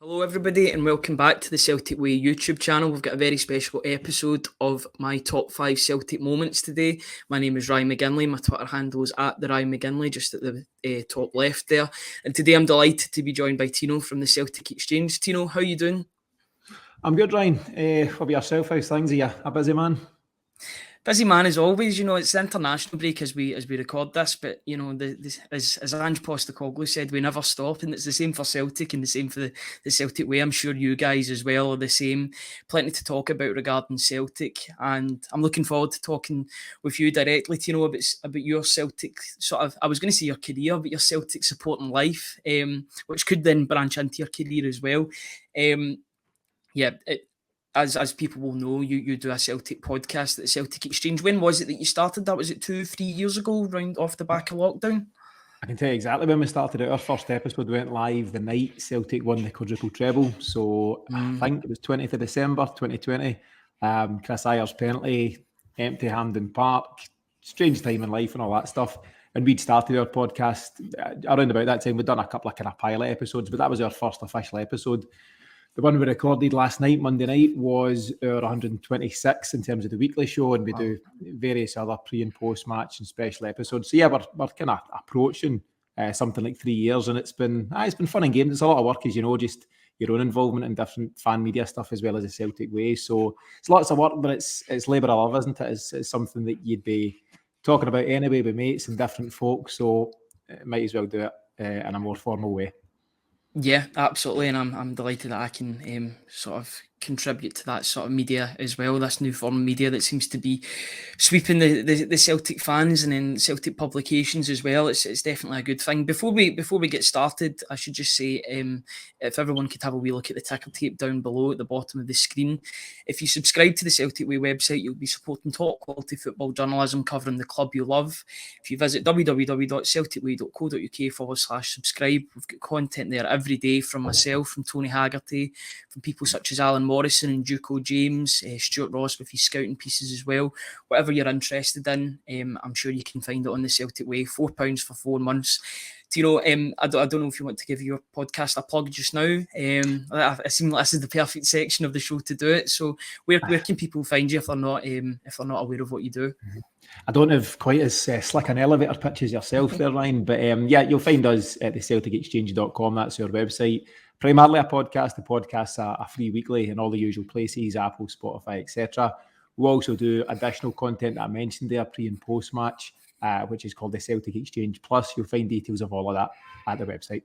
Hello, everybody, and welcome back to the Celtic Way YouTube channel. We've got a very special episode of my top 5 Celtic moments today. My name is Ryan McGinlay. My Twitter handle is at the Ryan McGinlay, just at the top left there. And today I'm delighted to be joined by Tino from the Celtic Exchange. Tino, how are you doing? I'm good, Ryan. What about yourself? How's things? Are you a busy man? Busy man as always. It's the international break as we record this, but as Ange Postecoglou said, we never stop, and it's the same for Celtic and the same for the Celtic Way. I'm sure you guys as well are the same. Plenty to talk about regarding Celtic, and I'm looking forward to talking with you directly, Tino, about your Celtic I was going to say your career, but your Celtic supporting life, which could then branch into your career as well. As people will know, you do a Celtic podcast at the Celtic Exchange. When was it that you started that? Was it 2-3 years ago, round off the back of lockdown? I can tell you exactly when we started it. Our first episode went live the night Celtic won the quadruple treble. So I think it was 20th of December 2020. Chris Ayer's penalty, empty Hampden Park, strange time in life and all that stuff. And we'd started our podcast around about that time. We'd done a couple of kind of pilot episodes, but that was our first official episode. The one we recorded last night, Monday night, was our 126 in terms of the weekly show, and we do various other pre and post match and special episodes. So yeah, we're kind of approaching something like 3 years, and it's been fun and games. It's a lot of work, as you know, just your own involvement in different fan media stuff as well as the Celtic Way. So it's lots of work, but it's labour of love, isn't it? It's something that you'd be talking about anyway with mates and different folk. So might as well do it in a more formal way. Yeah, absolutely, and I'm delighted that I can sort of contribute to that sort of media as well. This new form of media that seems to be sweeping the Celtic fans and then Celtic publications as well. It's definitely a good thing. Before we get started, I should just say if everyone could have a wee look at the ticker tape down below at the bottom of the screen. If you subscribe to the Celtic Way website, you'll be supporting top quality football journalism covering the club you love. If you visit www.celticway.co.uk/subscribe, we've got content there every day from myself, from Tony Haggerty, from people such as Alan Morrison and Duco James, Stuart Ross with his scouting pieces as well. Whatever you're interested in, I'm sure you can find it on the Celtic Way. £4 for 4 months. Tino, I don't know if you want to give your podcast a plug just now. I seem like this is the perfect section of the show to do it. So where can people find you if they're not aware of what you do? I don't have quite as slick an elevator pitch as yourself there, Ryan, but you'll find us at the CelticExchange.com. That's our website. Primarily a podcast. The podcasts are free weekly in all the usual places, Apple, Spotify, etc. We'll also do additional content that I mentioned there, pre and post match, which is called the Celtic Exchange Plus. You'll find details of all of that at the website.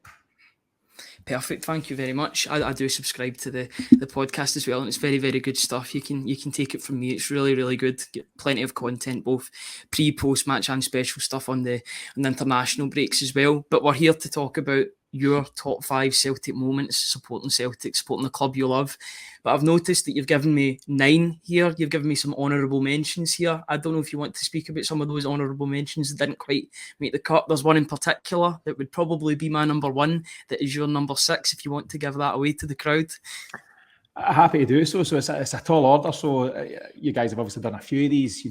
Perfect, thank you very much. I do subscribe to the podcast as well, and it's very, very good stuff. You can take it from me. It's really, really good. Get plenty of content, both pre, post match and special stuff on the international breaks as well. But we're here to talk about your top 5 Celtic moments, supporting Celtic, supporting the club you love. But I've noticed that you've given me 9 here. You've given me some honourable mentions here. I don't know if you want to speak about some of those honourable mentions that didn't quite make the cut. There's one in particular that would probably be my number 1, that is your number 6, if you want to give that away to the crowd. Happy to do so. So it's a tall order. So you guys have obviously done a few of these,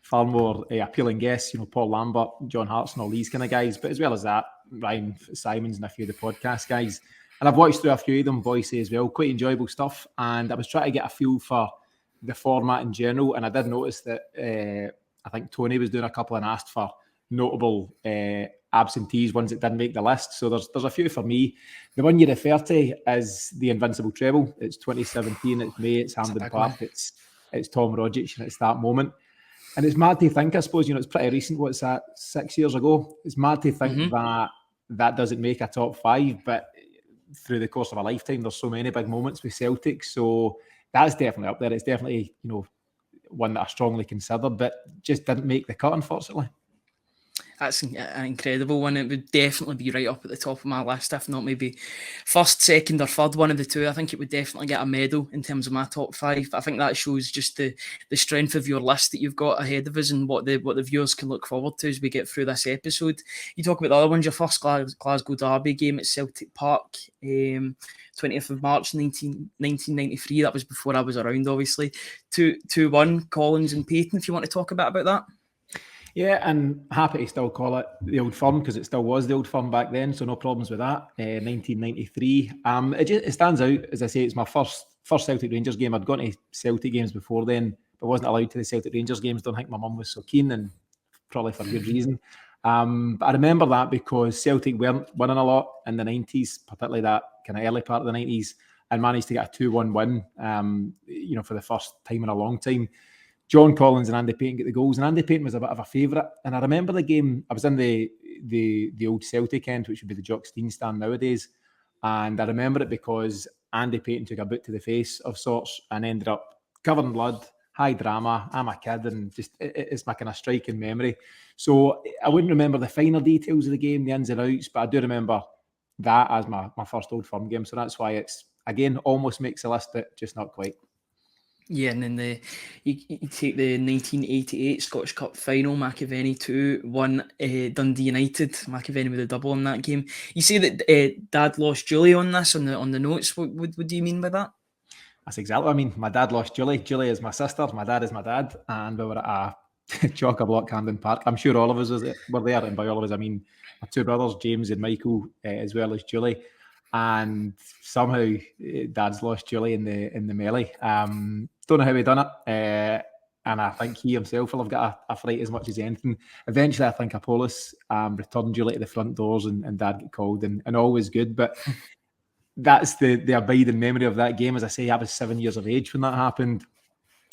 far more appealing guests, Paul Lambert, John Hartson, all these kind of guys. But as well as that, Ryan Simons and a few of the podcast guys. And I've watched through a few of them, voices as well. Quite enjoyable stuff. And I was trying to get a feel for the format in general. And I did notice that I think Tony was doing a couple and asked for notable absentees, ones that didn't make the list. So there's a few for me. The one you refer to is the Invincible Treble. It's 2017, it's May, it's Hampden Park, it's Tom Rogic, and it's that moment. And it's mad to think, I suppose, it's pretty recent. What's that, 6 years ago? It's mad to think that doesn't make a top 5, but through the course of a lifetime, there's so many big moments with Celtic. So that's definitely up there. It's definitely, one that I strongly consider, but just didn't make the cut, unfortunately. That's an incredible one. It would definitely be right up at the top of my list, if not maybe first, second or third, one of the two. I think it would definitely get a medal in terms of my top 5. I think that shows just the strength of your list that you've got ahead of us and what the viewers can look forward to as we get through this episode. You talk about the other ones, your first Glasgow Derby game at Celtic Park, 20th of March 1993. That was before I was around, obviously. 2-1, Collins and Payton, if you want to talk a bit about that. Yeah, and happy to still call it the Old Firm because it still was the Old Firm back then, so no problems with that. 1993. It stands out, as I say, it's my first Celtic Rangers game. I'd gone to Celtic games before then, but wasn't allowed to the Celtic Rangers games. Don't think my mum was so keen, and probably for good reason. But I remember that because Celtic weren't winning a lot in the 90s, particularly that kind of early part of the 90s, and managed to get a 2-1 win, for the first time in a long time. John Collins and Andy Payton get the goals, and Andy Payton was a bit of a favourite. And I remember the game. I was in the old Celtic end, which would be the Jock Stein stand nowadays, and I remember it because Andy Payton took a boot to the face of sorts and ended up covered in blood. High drama. I'm a kid, and just it's my kind of striking memory. So I wouldn't remember the finer details of the game, the ins and outs, but I do remember that as my first Old Firm game. So that's why it's again almost makes the list, but just not quite. Yeah, and then you take the 1988 Scottish Cup final, McAvenny 2-1 Dundee United. McAvenny with a double in that game. You say that Dad lost Julie on this on the notes. What do you mean by that? That's exactly what I mean. My dad lost Julie. Julie is my sister. My dad is my dad. And we were at a chock-a-block Camden Park. I'm sure all of us were there. And by all of us, I mean my two brothers, James and Michael, as well as Julie. And somehow Dad's lost Julie in the melee. Don't know how he done it. And I think he himself will have got a fright as much as anything. Eventually, I think Apollos returned Julie to the front doors and Dad got called and all was good. But that's the abiding memory of that game. As I say, I was 7 years of age when that happened.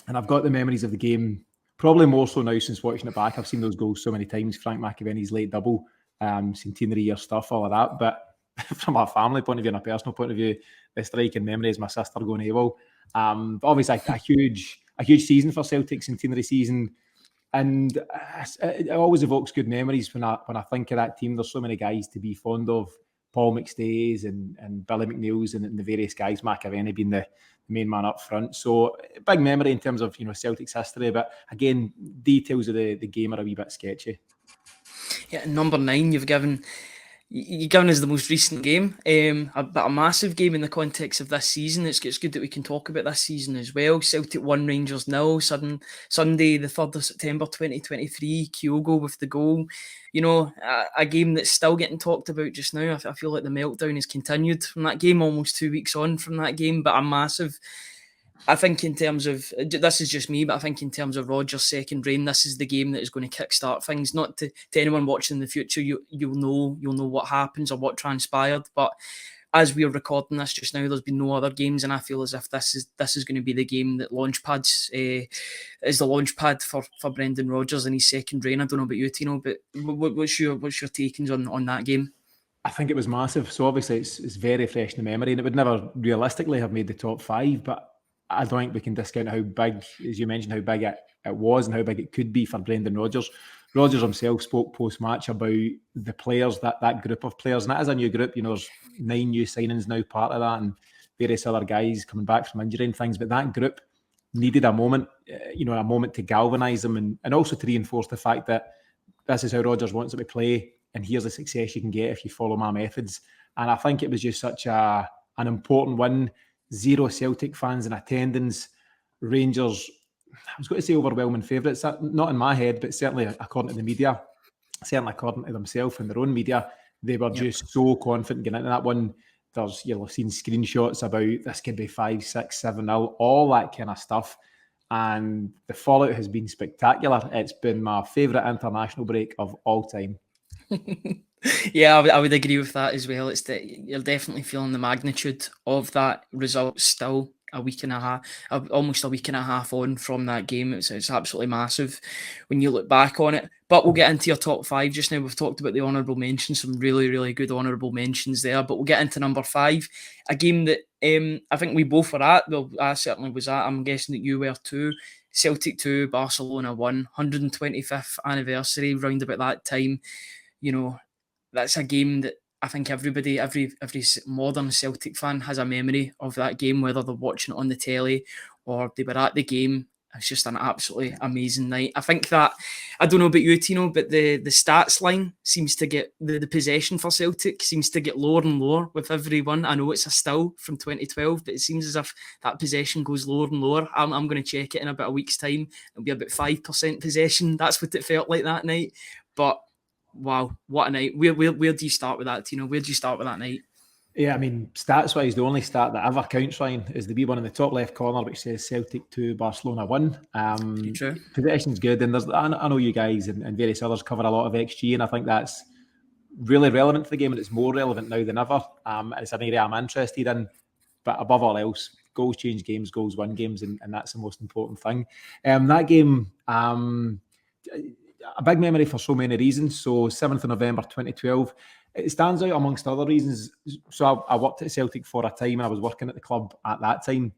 And I've got the memories of the game probably more so now since watching it back. I've seen those goals so many times. Frank McAvenny's late double, centenary year stuff, all of that. But from a family point of view and a personal point of view, the striking memory is my sister going AWOL. But obviously a huge season for Celtic, centenary season. And it always evokes good memories when I think of that team. There's so many guys to be fond of. Paul McStay's and Billy McNeil's and the various guys, McAvenny being the main man up front. So big memory in terms of Celtic's history, but again, details of the game are a wee bit sketchy. Yeah, number 9, you've given us the most recent game, but a massive game in the context of this season. It's good that we can talk about this season as well. Celtic 1, Rangers 0, Sunday the 3rd of September 2023, Kyogo with the goal. A game that's still getting talked about just now. I feel like the meltdown has continued from that game, almost 2 weeks on from that game, but a massive... I think in terms of, this is just me, but I think in terms of Rodgers' second reign, this is the game that is going to kickstart things. Not to anyone watching in the future, you'll know what happens or what transpired. But as we are recording this just now, there's been no other games, and I feel as if this is going to be the game that is the launch pad for Brendan Rodgers in his second reign. I don't know about you, Tino, but what's your takings on that game? I think it was massive. So obviously it's very fresh in the memory, and it would never realistically have made the top 5, but I don't think we can discount how big, as you mentioned, how big it was and how big it could be for Brendan Rodgers. Rodgers himself spoke post-match about the players, that group of players, and that is a new group. There's 9 new signings now part of that, and various other guys coming back from injury and things. But that group needed a moment, a moment to galvanise them and also to reinforce the fact that this is how Rodgers wants it to play, and here's the success you can get if you follow my methods. And I think it was just such an important win. 0 Celtic fans in attendance. Rangers, I was going to say overwhelming favourites. Not in my head, but certainly according to the media, certainly according to themselves and their own media, they were just so confident getting into that one. You'll have seen screenshots about this could be 5, 6, 7-0, all that kind of stuff. And the fallout has been spectacular. It's been my favourite international break of all time. Yeah, I would agree with that as well. You're definitely feeling the magnitude of that result still almost a week and a half on from that game. It's absolutely massive when you look back on it. But we'll get into your top 5 just now. We've talked about the honourable mentions, some really, really good honourable mentions there. But we'll get into number 5, a game that I think we both were at. Well, I certainly was at. I'm guessing that you were too. Celtic 2, Barcelona 1, 125th anniversary, round about that time. That's a game that I think every modern Celtic fan has a memory of that game, whether they're watching it on the telly or they were at the game. it's just an absolutely amazing night. I think that, I don't know about you, Tino, but the stats line seems to get, the possession for Celtic seems to get lower and lower with every one. I know it's a still from 2012, but it seems as if that possession goes lower and lower. I'm going to check it in about a week's time. It'll be about 5% possession. That's what it felt like that night. But wow, what a night. Where do you start with that, Tino? Where do you start with that night? Yeah, I mean, stats-wise, the only stat that ever counts, Ryan, is the wee one in the top left corner, which says Celtic 2, Barcelona 1. True. Possession's good, and I know you guys and various others cover a lot of XG, and I think that's really relevant to the game, and it's more relevant now than ever. And it's an area I'm interested in. But above all else, goals change games, goals win games, and that's the most important thing. That game, a big memory for so many reasons. So 7th of November 2012, it stands out amongst other reasons. So I worked at Celtic for a time, and I was working at the club at that time,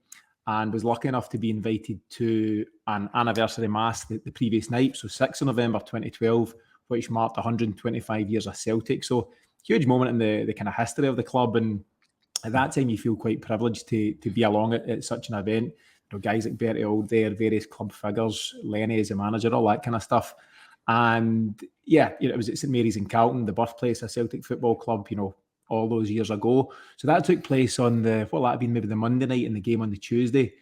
and was lucky enough to be invited to an anniversary mass the previous night. So 6th of November 2012, which marked 125 years of Celtic. So huge moment in the kind of history of the club. And at that time, you feel quite privileged to be along at such an event. You know, guys like Bertie Auld there, various club figures, Lenny as a manager, all that kind of stuff. And yeah, it was at St Mary's in Carlton, the birthplace of Celtic Football Club, all those years ago. So that took place on what that had been maybe the Monday night and the game on the Tuesday.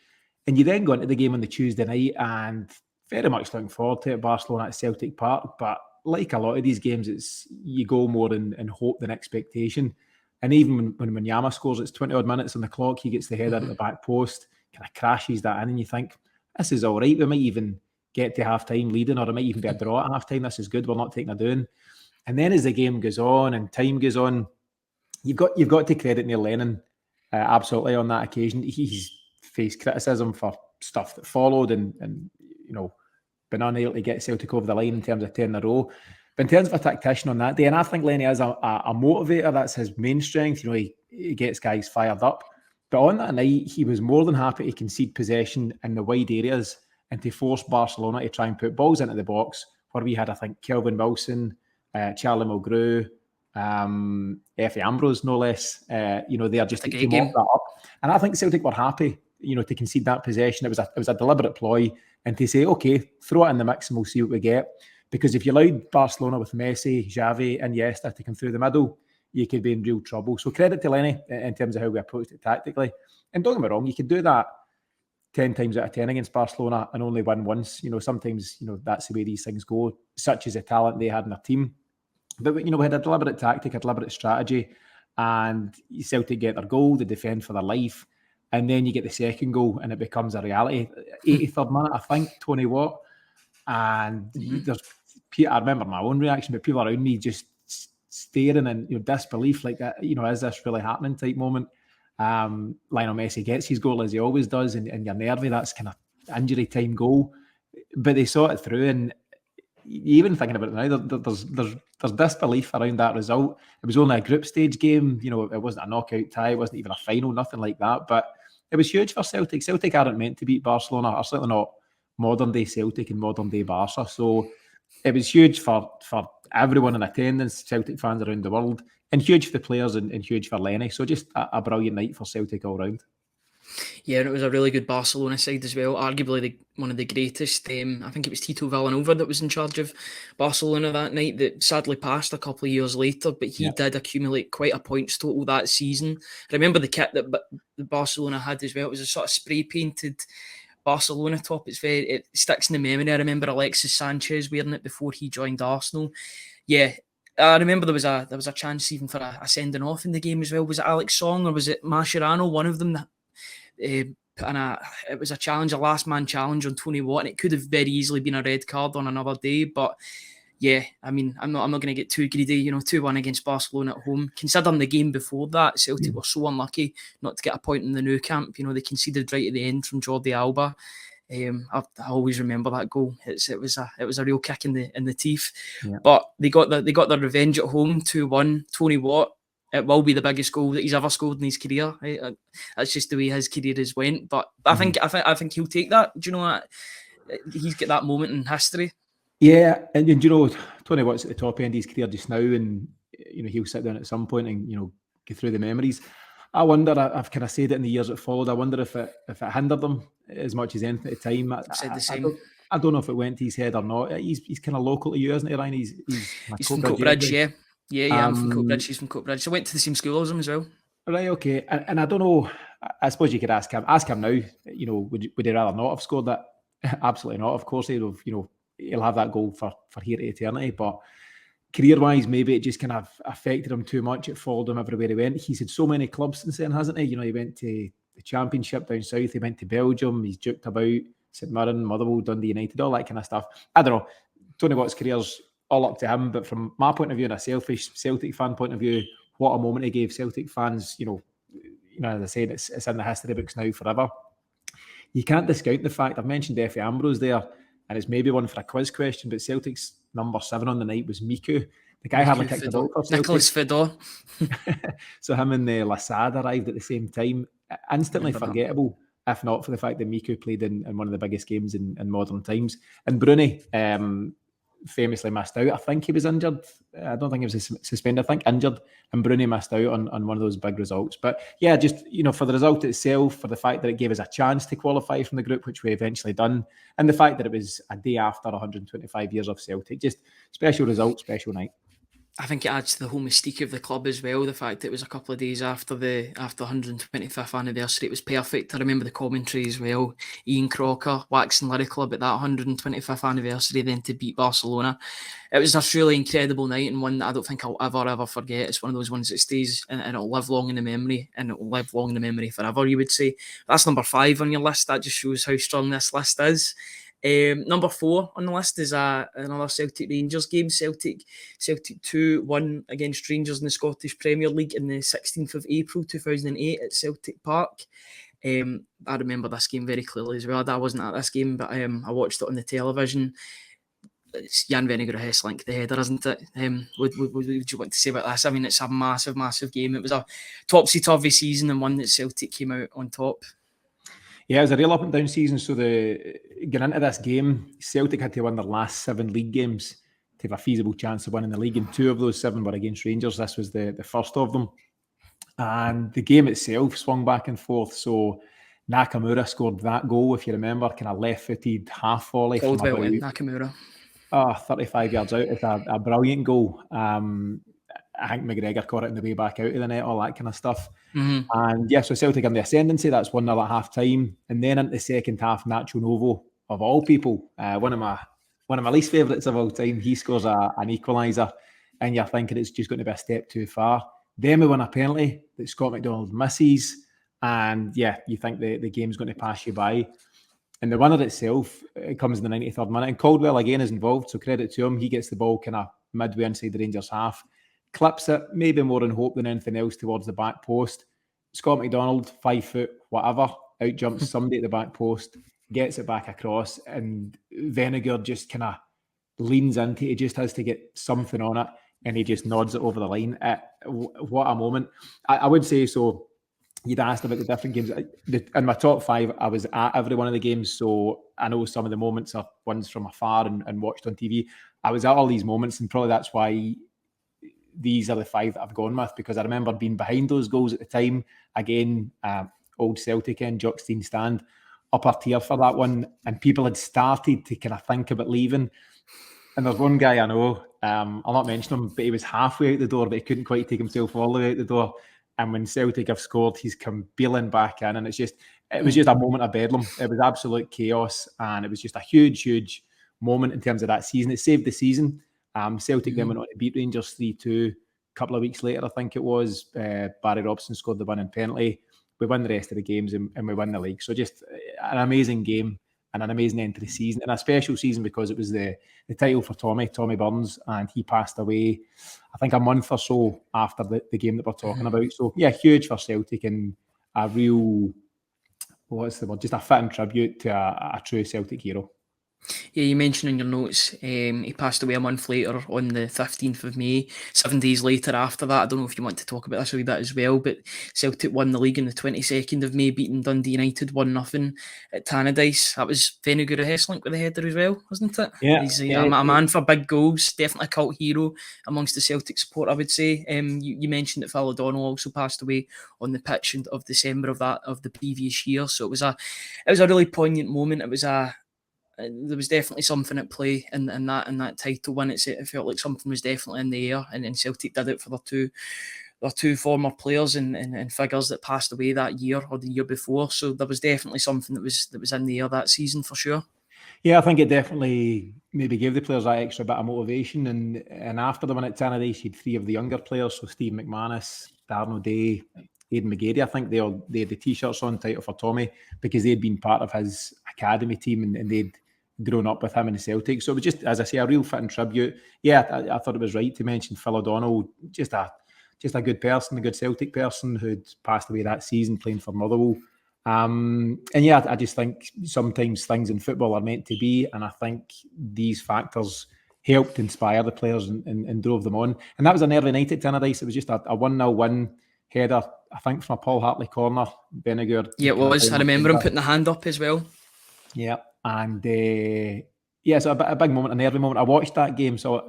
And you then go into the game on the Tuesday night and very much looking forward to it, Barcelona at Celtic Park. But like a lot of these games, it's you go more in hope than expectation. And even when Wanyama scores, it's 20 odd minutes on the clock, he gets the header at the back post, kind of crashes that in, and you think, this is all right. We might even get to half-time leading, or it might even be a draw at half-time. This is good. We're not taking a doing. And then as the game goes on and time goes on, you've got to credit Neil Lennon absolutely on that occasion. He's faced criticism for stuff that followed and been unable to get Celtic over the line in terms of 10 in a row. But in terms of a tactician on that day, and I think Lenny is a motivator, that's his main strength. He gets guys fired up. But on that night, he was more than happy to concede possession in the wide areas and to force Barcelona to try and put balls into the box, where we had, I think, Kelvin Wilson, Charlie Mulgrew, Effie Ambrose, no less. They're just to mop that up. And I think Celtic were happy, to concede that possession. It was a deliberate ploy, and to say, okay, throw it in the mix and we'll see what we get. Because if you allowed Barcelona with Messi, Xavi, and Iniesta to come through the middle, you could be in real trouble. So credit to Lenny in terms of how we approached it tactically. And don't get me wrong, you could do that 10 times out of 10 against Barcelona and only win once. Sometimes, that's the way these things go, such as the talent they had in their team. But, we had a deliberate tactic, a deliberate strategy, and Celtic get their goal, they defend for their life, and then you get the second goal and it becomes a reality. 83rd minute, I think, Tony Watt. And I remember my own reaction, but people around me just staring in disbelief, like, is this really happening type moment. Lionel Messi gets his goal as he always does, and you're nervy. That's kind of injury time goal, but they saw it through. And even thinking about it now, there's disbelief around that result. It was only a group stage game, it wasn't a knockout tie, it wasn't even a final, nothing like that. But it was huge for Celtic. Celtic aren't meant to beat Barcelona, or certainly not modern day Celtic and modern day Barca. So it was huge for everyone in attendance, Celtic fans around the world, and huge for the players and huge for Lenny. So just a brilliant night for Celtic all round. Yeah, and it was a really good Barcelona side as well. Arguably one of the greatest. I think it was Tito Villanova that was in charge of Barcelona that night, that sadly passed a couple of years later, but he did accumulate quite a points total that season. I remember the kit that Barcelona had as well. It was a sort of spray painted Barcelona top. It sticks in the memory. I remember Alexis Sanchez wearing it before he joined Arsenal. Yeah, I remember there was a chance even for a sending off in the game as well. Was it Alex Song or was it Mascherano? One of them that it was a challenge, a last man challenge on Tony Watt, and it could have very easily been a red card on another day. But yeah, I mean, I'm not going to get too greedy. 2-1 against Barcelona at home. Considering the game before that, Celtic were so unlucky not to get a point in the Nou Camp. They conceded right at the end from Jordi Alba. I always remember that goal. It was a real kick in the teeth. Yeah. But they got their revenge at home, 2-1. Tony Watt. It will be the biggest goal that he's ever scored in his career. Right? That's just the way his career has went. But I think he'll take that. Do you know what? He's got that moment in history. Yeah, and Tony Watt's at the top end of his career just now, and he'll sit down at some point and go through the memories. I wonder. I've kind of said it in the years that followed. I wonder if it hindered him as much as anything at the time. Said the same. I don't know if it went to his head or not. He's kind of local to you, isn't he, Ryan? He's from Coatbridge, yeah. I'm from Coatbridge. He's from Coatbridge. I went to the same school as him as well. Right, okay. And I don't know, I suppose you could ask him now, would he rather not have scored that? Absolutely not. Of course, he'll have that goal for here to eternity. But career-wise, maybe it just kind of affected him too much. It followed him everywhere he went. He's had so many clubs since then, hasn't he? He went to the Championship down south. He went to Belgium. He's juked about St Mirren, Motherwell, Dundee United, all that kind of stuff. I don't know. Tony Watt's career's all up to him. But from my point of view and a selfish Celtic fan point of view, what a moment he gave Celtic fans. As I said, it's in the history books now forever. You can't discount the fact, I've mentioned Effie Ambrose there, and it's maybe one for a quiz question, but Celtic's number 7 on the night was Miku. The guy hardly kicked the ball for Celtic. Nicholas Fedor. So him and Lasad arrived at the same time. Instantly forgettable, if not for the fact that Miku played in one of the biggest games in modern times. And Bruni famously missed out. I think he was injured. I don't think he was suspended. I think injured, and Bruni missed out on one of those big results. But yeah, just for the result itself, for the fact that it gave us a chance to qualify from the group, which we eventually done, and the fact that it was a day after 125 years of Celtic, just special result, special night. I think it adds to the whole mystique of the club as well. The fact that it was a couple of days after the 125th anniversary, it was perfect. I remember the commentary as well. Ian Crocker waxing lyrical about that 125th anniversary, then to beat Barcelona. It was a truly incredible night, and one that I don't think I'll ever forget. It's one of those ones that stays and it'll live long in the memory, and it'll live long in the memory forever, you would say. That's number 5 on your list. That just shows how strong this list is. Number 4 on the list is another Celtic Rangers game. Celtic 2-1 against Rangers in the Scottish Premier League in the 16th of April 2008 at Celtic Park. I remember this game very clearly as well. I wasn't at this game, but I watched it on the television. It's Jan Vennegoor Hesselink, the header, isn't it? What would you like to say about this? I mean, it's a massive, massive game. It was a topsy-turvy season and one that Celtic came out on top. Yeah, it was a real up and down season. So getting into this game, Celtic had to win their last 7 league games to have a feasible chance of winning the league, and 2 of those 7 were against Rangers. This was the first of them. And the game itself swung back and forth. So Nakamura scored that goal, if you remember, kind of left-footed half volley. Caldwell win, Nakamura. 35 yards out. It's a brilliant goal. I think McGregor caught it in the way back out of the net, all that kind of stuff. Mm-hmm. And yeah, so Celtic in the ascendancy, that's 1-0 at half time. And then into the second half, Nacho Novo, of all people, one of my least favourites of all time, he scores an equaliser, and you're thinking it's just going to be a step too far. Then we win a penalty that Scott McDonald misses, and yeah, you think the game's going to pass you by. And the winner itself, it comes in the 93rd minute, and Caldwell again is involved, so credit to him. He gets the ball kind of midway inside the Rangers half, clips it, maybe more in hope than anything else, towards the back post. Scott McDonald, 5 foot, whatever, out jumps somebody at the back post, gets it back across, and Vennegoor just kind of leans into it. He just has to get something on it, and he just nods it over the line. What a moment. I would say so. You'd asked about the different games. In my top 5, I was at every one of the games, so I know some of the moments are ones from afar and watched on TV. I was at all these moments, and probably that's why these are the 5 that I've gone with, because I remember being behind those goals at the time. Again, old Celtic end, Jockstein stand, upper tier for that one, and people had started to kind of think about leaving. And there's one guy I know, I'll not mention him, but he was halfway out the door, but he couldn't quite take himself all the way out the door. And when Celtic have scored, he's come bailing back in, and it was just a moment of bedlam. It was absolute chaos, and it was just a huge, huge moment in terms of that season. It saved the season. Celtic then went on to beat Rangers 3-2. A couple of weeks later, I think it was, Barry Robson scored the winning penalty. We won the rest of the games, and we won the league. So just an amazing game and an amazing end to the season, and a special season because it was the title for Tommy Burns, and he passed away, I think, a month or so after the game that we're talking about. So yeah, huge for Celtic, and a real, what's the word, just a fitting tribute to a true Celtic hero. Yeah, you mentioned in your notes he passed away a month later on the 15th of May. 7 days later after that, I don't know if you want to talk about this a wee bit as well, but Celtic won the league on the 22nd of May, beating Dundee United 1-0 at Tannadice. That was Venugura Hesslink with the header as well, wasn't it? Yeah, He's yeah, a man for big goals, definitely a cult hero amongst the Celtic support, I would say. You mentioned that Phil O'Donnell also passed away on the pitch of December of the previous year, so it was a really poignant moment. There was definitely something at play in that title win. It felt like something was definitely in the air, and Celtic did it for their two former players and figures that passed away that year or the year before. So there was definitely something that was in the air that season for sure. Yeah, I think it definitely maybe gave the players that extra bit of motivation. And after the win at Tannadice, you had three of the younger players, so Steve McManus, Darren O'Day, Aidan McGarry. I think they had the t-shirts on title for Tommy because they'd been part of his academy team and they'd grown up with him in the Celtic. So it was just, as I say, a real fitting tribute. Yeah, I thought it was right to mention Phil O'Donnell, just a good person, a good Celtic person who'd passed away that season playing for Motherwell. And yeah, I just think sometimes things in football are meant to be, and I think these factors helped inspire the players and drove them on. And that was an early night at Tannadice. It was just a 1-0 win header, I think, from a Paul Hartley corner. Venugura. Yeah, it was. I remember him putting the hand up as well. Yeah, and yeah, so a big moment, an early moment. I watched that game, so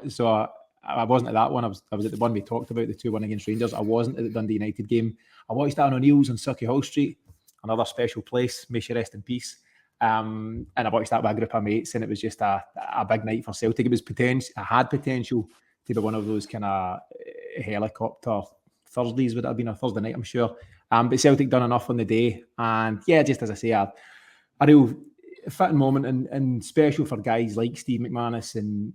I wasn't at that one. I was at the one we talked about, the 2-1 against Rangers. I wasn't at the Dundee United game. I watched that on O'Neill's on Circuit Hall Street, another special place. May she rest in peace. And I watched that with a group of mates, and it was just a big night for Celtic. It was had potential to be one of those kind of helicopter Thursdays. Would it have been a Thursday night? I'm sure. But Celtic done enough on the day, and yeah, just as I say, a real fitting moment and special for guys like Steve McManus and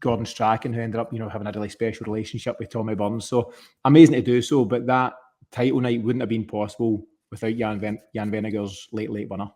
Gordon Strachan, who ended up having a really special relationship with Tommy Burns. So amazing to do so, but that title night wouldn't have been possible without Jan Venugur's late winner.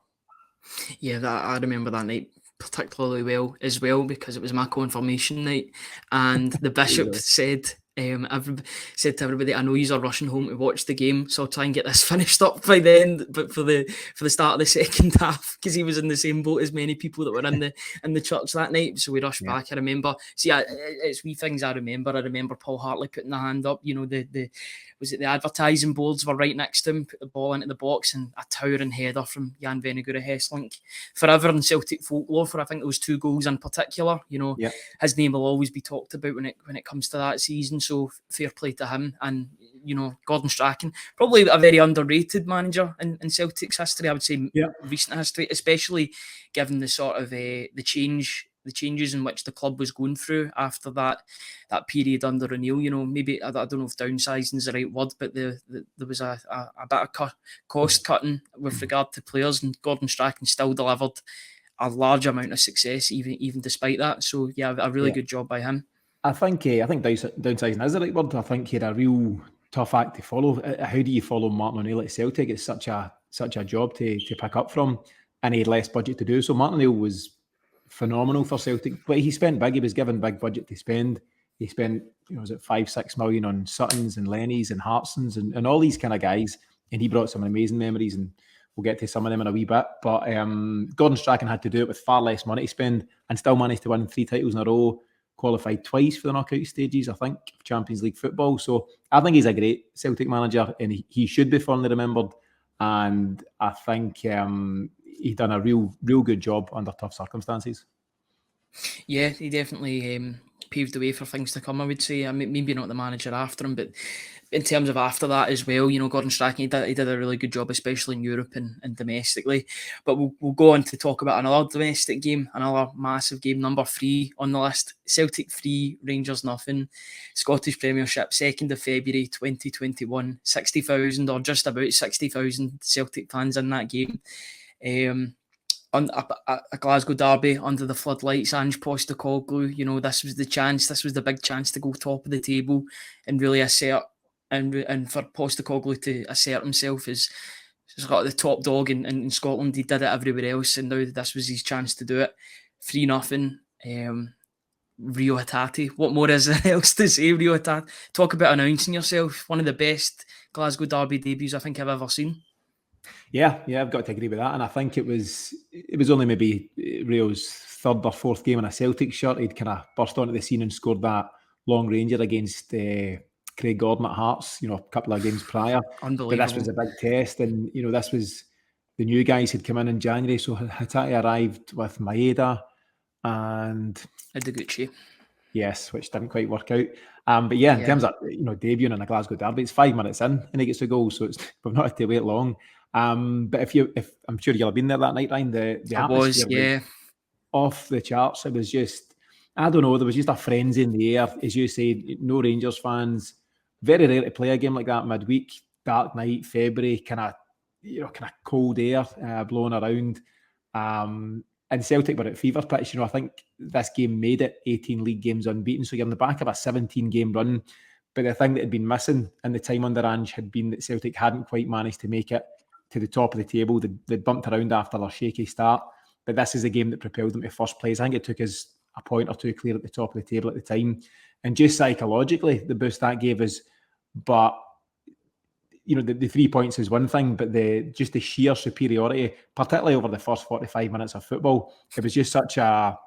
Yeah, I remember that night particularly well as well because it was my confirmation night, and the bishop said to everybody, "I know you are rushing home to watch the game, so I'll try and get this finished up by then." But for the start of the second half, because he was in the same boat as many people that were in the church that night, so we rushed back. I remember, it's wee things I remember. I remember Paul Hartley putting the hand up. The advertising boards were right next to him, put the ball into the box, and a towering header from Jan Venugura Hesslink. Forever in Celtic folklore for I think those two goals in particular. His name will always be talked about when it comes to that season. So fair play to him. And Gordon Strachan, probably a very underrated manager in Celtic's history. I would say recent history, especially given the sort of the changes in which the club was going through after that period under O'Neill. Maybe I don't know if downsizing is the right word, but there was a bit of cost cutting with regard to players, and Gordon Strachan still delivered a large amount of success even despite that. So yeah, a really good job by him. I think downsizing is the right word. I think he had a real tough act to follow. How do you follow Martin O'Neill at Celtic? It's such a job to pick up from, and he had less budget to do so. Martin O'Neill was phenomenal for Celtic, but he spent big. He was given big budget to spend. He spent, was it 5-6 million on Suttons and Lennies and Hartsons and all these kind of guys, and he brought some amazing memories, and we'll get to some of them in a wee bit. But Gordon Strachan had to do it with far less money to spend and still managed to win 3 titles in a row, qualified twice for the knockout stages, I think, of Champions League football. So I think he's a great Celtic manager, and he should be fondly remembered. And I think he done a real good job under tough circumstances. Yeah, he definitely paved the way for things to come, I would say. I mean, maybe not the manager after him, but in terms of after that as well, Gordon Strachan, he did a really good job, especially in Europe and domestically. But we'll go on to talk about another domestic game, another massive game, number 3 on the list. Celtic 3, Rangers 0. Scottish Premiership, 2nd of February 2021. 60,000 or just about 60,000 Celtic fans in that game. A Glasgow derby under the floodlights. Ange Postecoglou, this was the chance. This was the big chance to go top of the table and really assert, and for Postecoglou to assert himself as got the top dog in Scotland. He did it everywhere else, and now this was his chance to do it. 3-0. Rio Hatate. What more is there else to say? Rio Hatate. Talk about announcing yourself. One of the best Glasgow derby debuts I think I've ever seen. Yeah, I've got to agree with that. And I think it was only maybe Rio's third or fourth game in a Celtic shirt. He'd kind of burst onto the scene and scored that long ranger against Craig Gordon at Hearts, a couple of games prior. But this was Unbelievable. a big test, and this was the new guys had come in January. So Hatate arrived with Maeda and Ideguchi. yes, which didn't quite work out. But yeah, in terms of debuting in a Glasgow derby, it's 5 minutes in and he gets a goal, so we've not had to wait long. But if I'm sure you'll have been there that night, Ryan, the I was, atmosphere was off the charts. It was just, I don't know, there was just a frenzy in the air, as you said. No Rangers fans. Very rare to play a game like that midweek, dark night, February, kind of cold air blowing around. And Celtic were at fever pitch. I think this game made it 18 league games unbeaten. So you're in the back of a 17-game run. But the thing that had been missing in the time under Ange had been that Celtic hadn't quite managed to make it to the top of the table. They'd bumped around after their shaky start. But this is a game that propelled them to first place. I think it took us a point or two clear at the top of the table at the time. And just psychologically, the boost that gave us. But the 3 points is one thing, but the sheer superiority, particularly over the first 45 minutes of football, it was just such a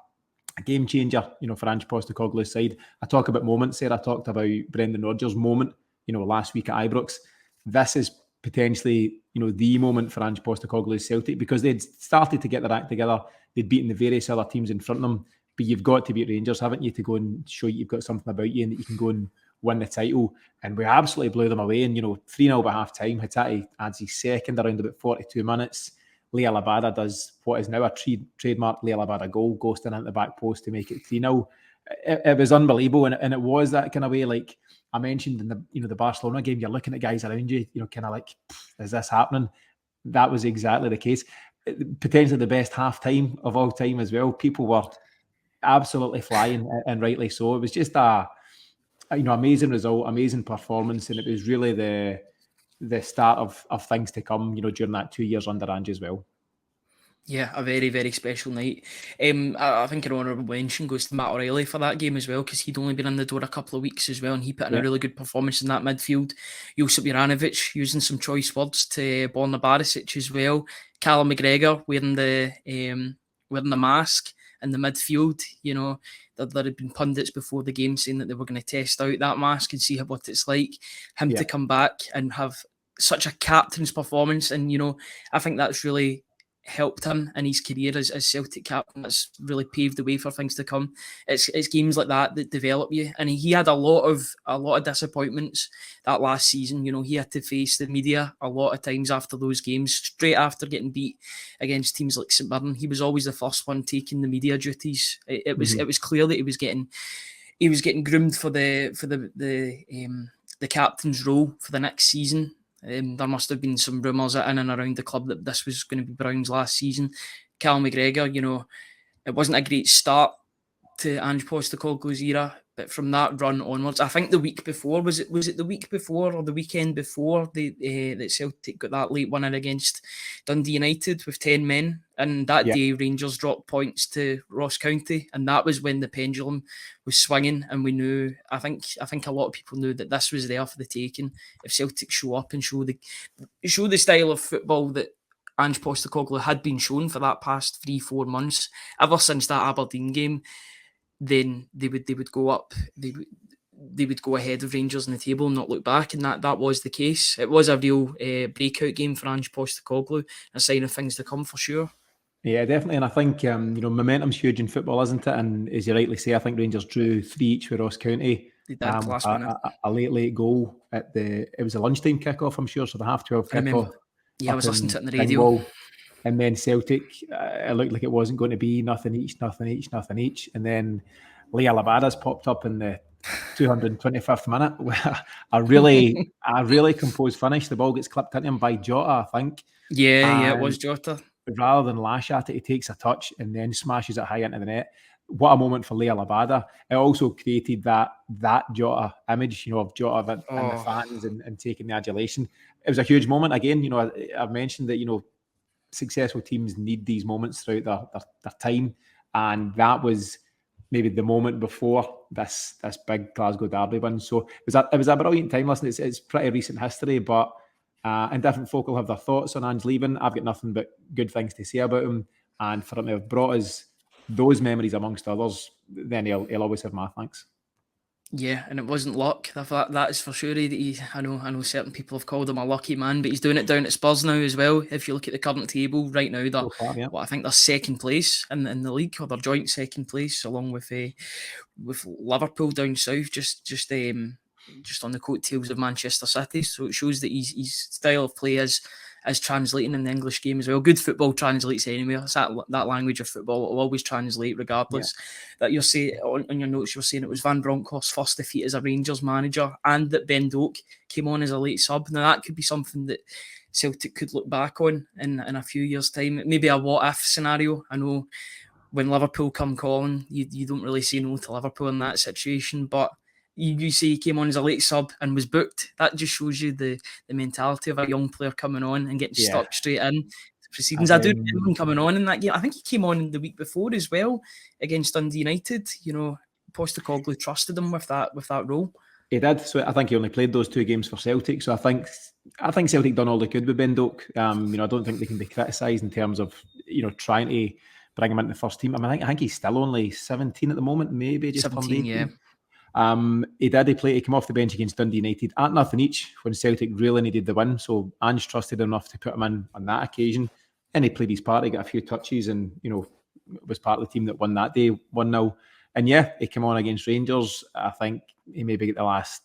game changer, for Ange Postecoglou's side. I talk about moments there. I talked about Brendan Rodgers' moment, last week at Ibrox. This is potentially, the moment for Ange Postecoglou's Celtic, because they'd started to get their act together. They'd beaten the various other teams in front of them, but you've got to beat Rangers, haven't you, to go and show you've got something about you and that you can go and win the title. And we absolutely blew them away. And 3-0 by half time. Hatate adds his second around about 42 minutes. Leah Labada does what is now a trademark Leah Labada goal, ghosting into the back post to make it 3-0. It was unbelievable, and it was that kind of way, like I mentioned in the Barcelona game. You're looking at guys around you, kind of like, is this happening? That was exactly the case. Potentially the best half time of all time as well. People were absolutely flying, and rightly so. It was just a amazing result, amazing performance, and it was really the start of things to come, during that 2 years under Ange as well. Yeah, a very, very special night. I think an honourable mention goes to Matt O'Reilly for that game as well, because he'd only been in the door a couple of weeks as well, and he put in a really good performance in that midfield. Josip Juranovic using some choice words to Borna Barisic as well. Callum McGregor wearing the mask in the midfield. There had been pundits before the game saying that they were going to test out that mask and see what it's like. Him to come back and have such a captain's performance, and I think that's really helped him in his career as Celtic captain. That's really paved the way for things to come. It's games like that develop you, and he had a lot of disappointments that last season. He had to face the media a lot of times after those games, straight after getting beat against teams like St Mirren. He was always the first one taking the media duties. It was clear that he was getting groomed for the captain's role for the next season. There must have been some rumours in and around the club that this was going to be Brown's last season. Callum McGregor, it wasn't a great start to Ange Postecoglou's era, but from that run onwards, I think the week before, was it the week before or the weekend before that Celtic got that late winner against Dundee United with 10 men, and that day Rangers dropped points to Ross County, and that was when the pendulum was swinging, and we knew, I think a lot of people knew that this was there for the taking. If Celtic show up and show the style of football that Ange Postecoglou had been shown for that past 3-4 months, ever since that Aberdeen game, then they would go up. They would go ahead of Rangers in the table and not look back, and that was the case. It was a real breakout game for Ange Postecoglou, a sign of things to come for sure. Yeah, definitely, and I think momentum's huge in football, isn't it? And as you rightly say, I think Rangers drew 3 each with Ross County. They did last minute. A late goal it was a lunchtime kickoff, I'm sure, so the 12:30 kickoff. Yeah, I was listening to it on the radio. And then Celtic, it looked like it wasn't going to be nothing each. And then Leah Labada's popped up in the 225th minute with a really composed finish. The ball gets clipped into him by Jota, I think. Yeah, it was Jota. Rather than lash at it, he takes a touch and then smashes it high into the net. What a moment for Leah Labada. It also created that Jota image, of Jota and the fans and taking the adulation. It was a huge moment. Again, I've mentioned that, successful teams need these moments throughout their time, and that was maybe the moment before this big Glasgow derby win. So it was a brilliant time. Listen, it's pretty recent history, but And different folk will have their thoughts on Ange leaving. I've got nothing but good things to say about him. And for him to have brought us those memories amongst others, then he'll always have my thanks. Yeah, and it wasn't luck. That is for sure. I know certain people have called him a lucky man, but he's doing it down at Spurs now as well. If you look at the current table right now, So far, yeah. I think they're second place in the league, or they're joint second place, along with Liverpool down south, just on the coattails of Manchester City. So it shows that his style of play is translating in the English game as well. Good football translates anyway. It's that language of football. It'll always translate regardless. Yeah. That you're saying on your notes, you're saying it was Van Bronckhorst's first defeat as a Rangers manager, and that Ben Doak came on as a late sub. Now that could be something that Celtic could look back on in a few years' time. Maybe a what-if scenario. I know when Liverpool come calling, you don't really say no to Liverpool in that situation, but you say he came on as a late sub and was booked. That just shows you the mentality of a young player coming on and getting stuck straight in. Proceedings. I do remember him coming on in that game. I think he came on the week before as well against Dundee United. You know, Postecoglou trusted him with that role. He did. So I think he only played those 2 games for Celtic. So I think Celtic done all they could with Ben Doak. I don't think they can be criticised in terms of trying to bring him into the first team. I mean, I think he's still only 17 at the moment, maybe just 17, yeah. He came off the bench against Dundee United at nothing each when Celtic really needed the win. So Ange trusted enough to put him in on that occasion. And he played his part. He got a few touches and, was part of the team that won that day, 1-0. And yeah, he came on against Rangers. I think he maybe got the last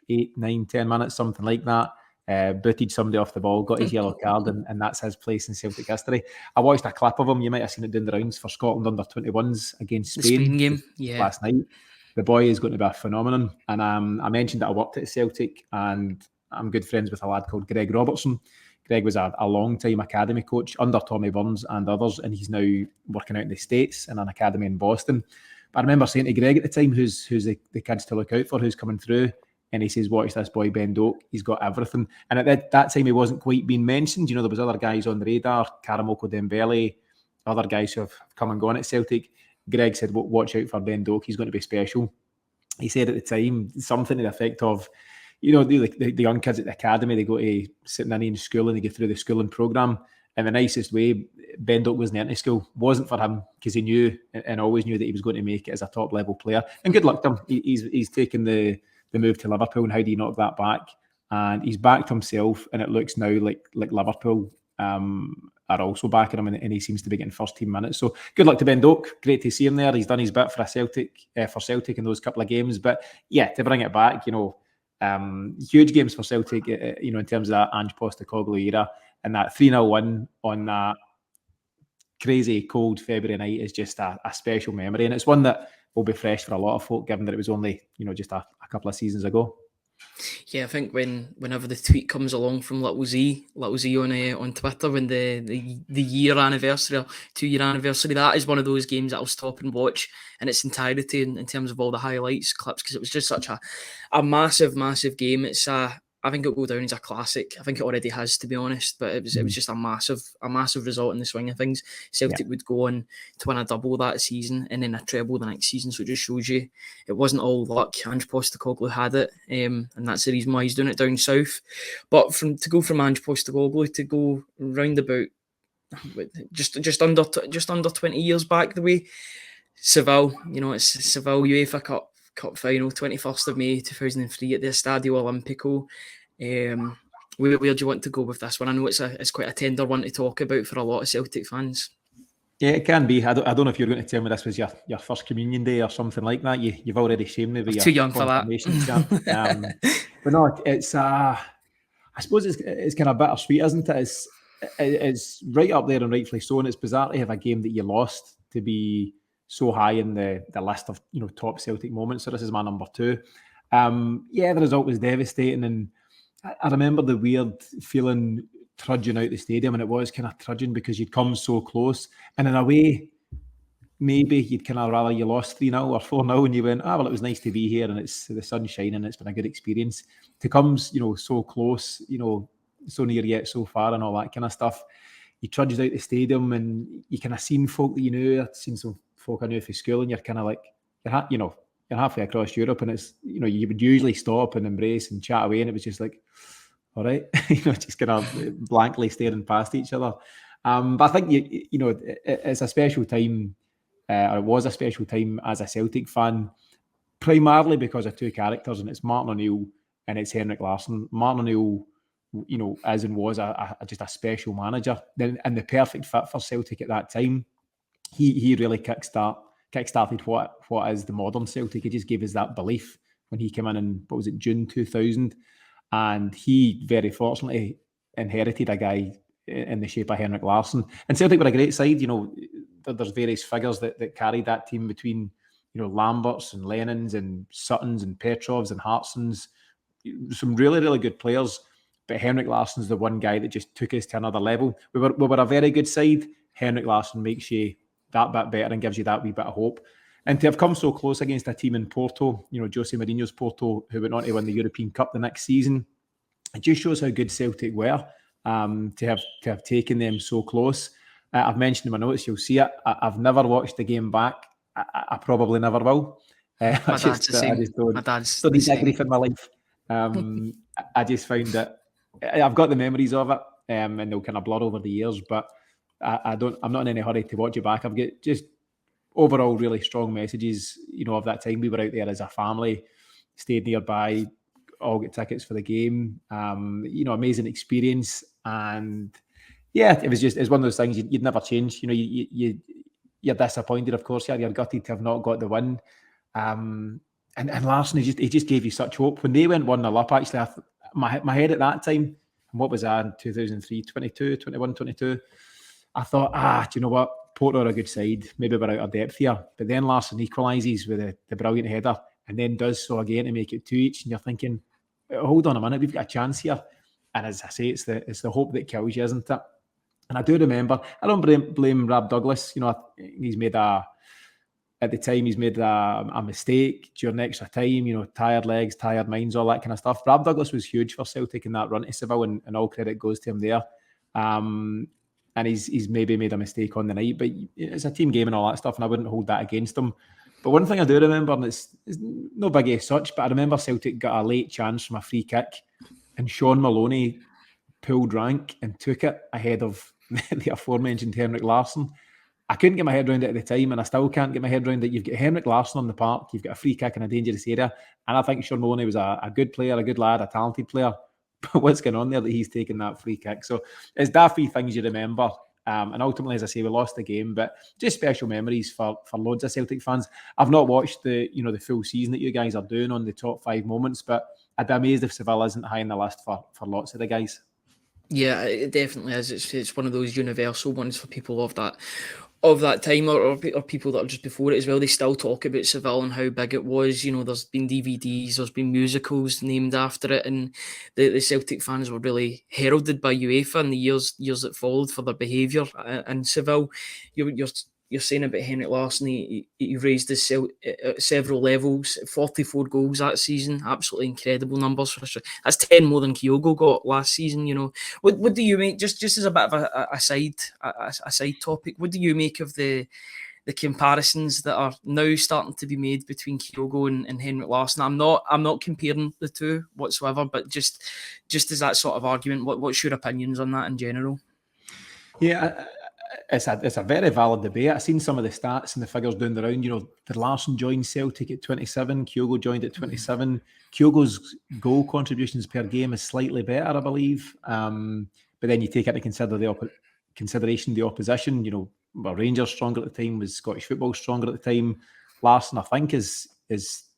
8, 9, 10 minutes, something like that. Booted somebody off the ball, got his yellow card, and that's his place in Celtic history. I watched a clip of him. You might have seen it doing the rounds for Scotland under-21s against Spain. The Spain game, yeah. Last night. The boy is going to be a phenomenon. And I mentioned that I worked at Celtic, and I'm good friends with a lad called Greg Robertson. Greg was a long-time academy coach under Tommy Burns and others, and he's now working out in the States in an academy in Boston. But I remember saying to Greg at the time, who's the kids to look out for, who's coming through, and he says, watch this boy, Ben Doak, he's got everything. And at that time, he wasn't quite being mentioned. There was other guys on the radar, Karamoko Dembele, other guys who have come and gone at Celtic. Greg said, watch out for Ben Doak, he's going to be special. He said at the time, something to the effect of, the young kids at the academy, they go to sitting in school and they get through the schooling programme. And the nicest way, Ben Doak wasn't into school. Wasn't for him, because he knew and always knew that he was going to make it as a top level player. And good luck to him. He's taken the move to Liverpool, and how do you knock that back? And he's backed himself, and it looks now like Liverpool are also backing him, and he seems to be getting first team minutes. So good luck to Ben Doak. Great to see him there. He's done his bit for Celtic in those couple of games. But yeah, to bring it back, huge games for Celtic, in terms of that Ange Postecoglou era, and that 3-0 win on that crazy cold February night is just a special memory, and it's one that will be fresh for a lot of folk, given that it was only just a couple of seasons ago. Yeah, I think whenever the tweet comes along from Little Z on Twitter, when the year anniversary or 2-year anniversary, that is one of those games that I'll stop and watch in its entirety in terms of all the highlights clips, because it was just such a massive game. I think it'll go down as a classic. I think it already has, to be honest, but it was just a massive result in the swing of things. Celtic would go on to win a double that season and then a treble the next season, so it just shows you it wasn't all luck. Ange Postecoglou had it, and that's the reason why he's doing it down south. But to go from Ange Postecoglou to go round about just under 20 years back the way, Seville, it's Seville UEFA Cup final, 21st of May 2003 at the Estadio Olimpico. Where do you want to go with this one? I know it's quite a tender one to talk about for a lot of Celtic fans. Yeah, it can be. I don't know if you're going to tell me this was your first communion day or something like that. You've already shamed me with your too young for that. But no, it's I suppose it's kind of bittersweet, isn't it? It's right up there and rightfully so, and it's bizarre to have a game that you lost to be so high in the list of top Celtic moments. So this is my number 2. The result was devastating, and I remember the weird feeling trudging out the stadium, and it was kind of trudging because you'd come so close, and in a way maybe you'd kind of rather you lost 3-0 or 4-0 and you went, well, it was nice to be here and it's the sun's shining, it's been a good experience. To come so close, so near yet so far and all that kind of stuff, you trudged out the stadium and you kind of seen folk that you knew. I'd seen some folk I knew from school, and you're kind of like, you're halfway across Europe, and it's, you would usually stop and embrace and chat away, and it was just like, all right, just kind of blankly staring past each other. But I think it's a special time, or it was a special time as a Celtic fan, primarily because of two characters, and it's Martin O'Neill and it's Henrik Larsson. Martin O'Neill, as and was just a special manager, and the perfect fit for Celtic at that time. He really kickstarted what is the modern Celtic. He just gave us that belief when he came in what was it, June 2000, and he very fortunately inherited a guy in the shape of Henrik Larsson. And Celtic were a great side. There's various figures that carried that team between Lamberts and Lennons and Suttons and Petrovs and Hartsons, some really, really good players. But Henrik Larsson's the one guy that just took us to another level. We were a very good side. Henrik Larsson makes you that bit better and gives you that wee bit of hope. And to have come so close against a team in Porto, Jose Mourinho's Porto, who went on to win the European Cup the next season, it just shows how good Celtic were to have taken them so close. I've mentioned in my notes, you'll see it. I've never watched the game back. I probably never will. My dad's the same. My dad's the same. Grief in my life. I just found that I've got the memories of it, and they'll kind of blur over the years. But I'm not in any hurry to watch it back. I've got just overall really strong messages, of that time. We were out there as a family, stayed nearby, all get tickets for the game. Amazing experience, and yeah, it's one of those things you'd never change. You're disappointed, of course. You're gutted to have not got the win. And Larsson, he just gave you such hope. When they went 1-0 up, actually, my head at that time, what was I in 2003, 22, I thought, do you know what? Porto are a good side. Maybe we're out of depth here. But then Larsson equalises with the brilliant header and then does so again to make it 2-2. And you're thinking, hold on a minute, we've got a chance here. And as I say, it's the hope that kills you, isn't it? And I do remember, I don't blame Rab Douglas. He's made a mistake during extra time, tired legs, tired minds, all that kind of stuff. Rab Douglas was huge for Celtic in that run to Seville, and all credit goes to him there. And he's maybe made a mistake on the night, but it's a team game and all that stuff, and I wouldn't hold that against him. But one thing I do remember, and it's no biggie as such, but I remember Celtic got a late chance from a free kick, and Sean Maloney pulled rank and took it ahead of the aforementioned Henrik Larsson. I couldn't get my head around it at the time, and I still can't get my head around it. You've got Henrik Larsson on the park, you've got a free kick in a dangerous area, and I think Sean Maloney was a good player, a good lad, a talented player. But what's going on there that he's taking that free kick? So it's daffy things you remember. And ultimately, as I say, we lost the game, but just special memories for loads of Celtic fans. I've not watched the full season that you guys are doing on the top 5 moments, but I'd be amazed if Seville isn't high in the list for lots of the guys. Yeah, it definitely is. It's one of those universal ones for people of that time or people that are just before it as well. They still talk about Seville and how big it was. There's been DVDs, there's been musicals named after it, and the Celtic fans were really heralded by UEFA in the years that followed for their behaviour in Seville. You're saying about Henrik Larsson, he raised his at several levels, 44 goals that season, absolutely incredible numbers. That's 10 more than Kyogo got last season. What do you make, just as a bit of a side topic, what do you make of the comparisons that are now starting to be made between Kyogo and Henrik Larsson? I'm not comparing the two whatsoever, but just as that sort of argument, what's your opinions on that in general? Yeah, it's a very valid debate. I've seen some of the stats and the figures down the round. Did Larsson join Celtic at 27? Kyogo joined at 27. Kyogo's goal contributions per game is slightly better, I believe. But then you take into consideration the opposition. Rangers stronger at the time, was Scottish football stronger at the time. Larsson, I think, is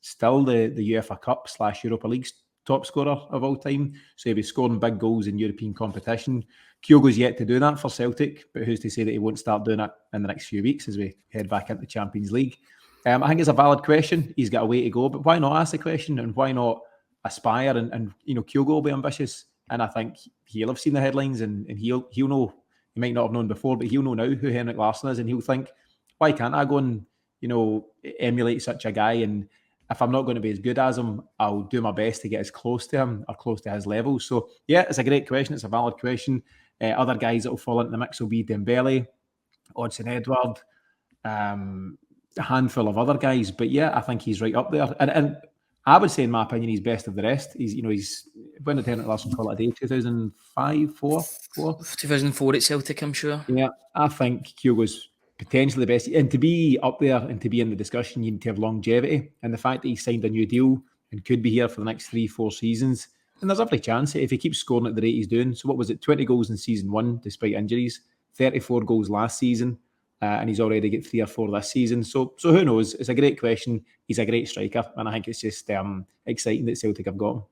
still the UEFA Cup / Europa League's top scorer of all time. So he'll be scoring big goals in European competition. Kyogo's yet to do that for Celtic, but who's to say that he won't start doing it in the next few weeks as we head back into the Champions League? I think it's a valid question. He's got a way to go, but why not ask the question and why not aspire? And Kyogo will be ambitious, and I think he'll have seen the headlines and he'll know. He might not have known before, but he'll know now who Henrik Larsson is, and he'll think, why can't I go and emulate such a guy? And if I'm not going to be as good as him, I'll do my best to get as close to him or close to his level. So yeah, it's a great question. It's a valid question. Other guys that will fall into the mix will be Dembele, Odsonne Edouard, a handful of other guys. But yeah, I think he's right up there. And I would say, in my opinion, he's best of the rest. He's when did Henrik Larsson call it a day? 2005, 4? 2004 at Celtic, I'm sure. Yeah, I think Kyogo's potentially the best. And to be up there and to be in the discussion, you need to have longevity. And the fact that he signed a new deal and could be here for the next 3-4 seasons, and there's every chance if he keeps scoring at the rate he's doing. So what was it, 20 goals in season 1 despite injuries, 34 goals last season, and he's already got 3 or 4 this season. So who knows? It's a great question. He's a great striker, and I think it's just exciting that Celtic have got him.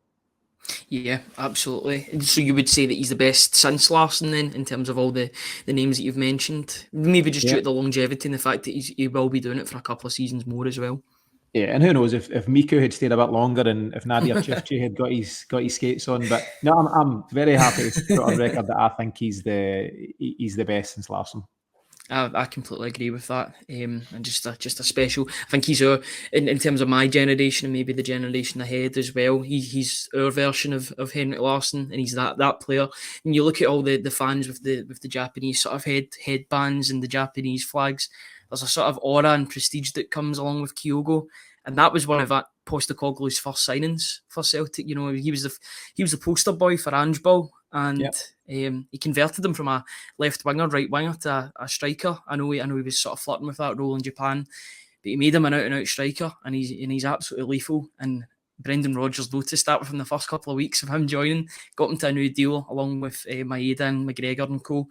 Yeah, absolutely. So you would say that he's the best since Larsson then, in terms of all the names that you've mentioned? Maybe just due to the longevity and the fact that he will be doing it for a couple of seasons more as well. Yeah, and who knows if Miku had stayed a bit longer and if Nadir Chifchi had got his skates on. But no, I'm very happy to put on record that I think he's the best since Larsson. I completely agree with that, and just a special. I think he's in terms of my generation and maybe the generation ahead as well. He's our version of Henrik Larsson, and he's that player. And you look at all the fans with the Japanese sort of headbands and the Japanese flags. There's a sort of aura and prestige that comes along with Kyogo, and that was one of Postecoglou's first signings for Celtic. You know, he was the poster boy for Ange Ball, and he converted him from a left winger, right winger to a striker. I know he was sort of flirting with that role in Japan, but he made him an out and out striker, and he's absolutely lethal. And Brendan Rodgers noticed that within the first couple of weeks of him joining, got him to a new deal along with Maeda and McGregor and co.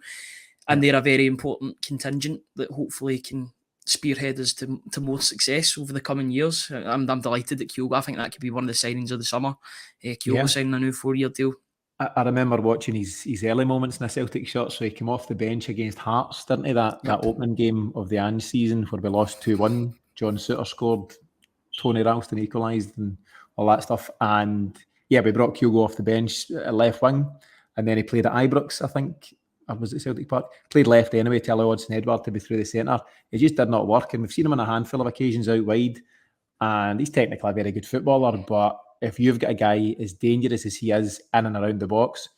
And they're a very important contingent that hopefully can spearhead us to more success over the coming years. I'm delighted that Kyogo, I think that could be one of the signings of the summer. Kyogo signing a new 4-year deal. I remember watching his early moments in a Celtic shirt. So he came off the bench against Hearts, didn't he? That opening game of the Ange season where we lost 2-1. John Suter scored, Tony Ralston equalised and all that stuff. And yeah, we brought Kyogo off the bench at left wing, and then he played at Ibrox, I think. Or was it Celtic Park? Played left anyway to allow Odsonne Edouard to be through the centre. It just did not work, and we've seen him on a handful of occasions out wide, and he's technically a very good footballer, but if you've got a guy as dangerous as he is in and around the box,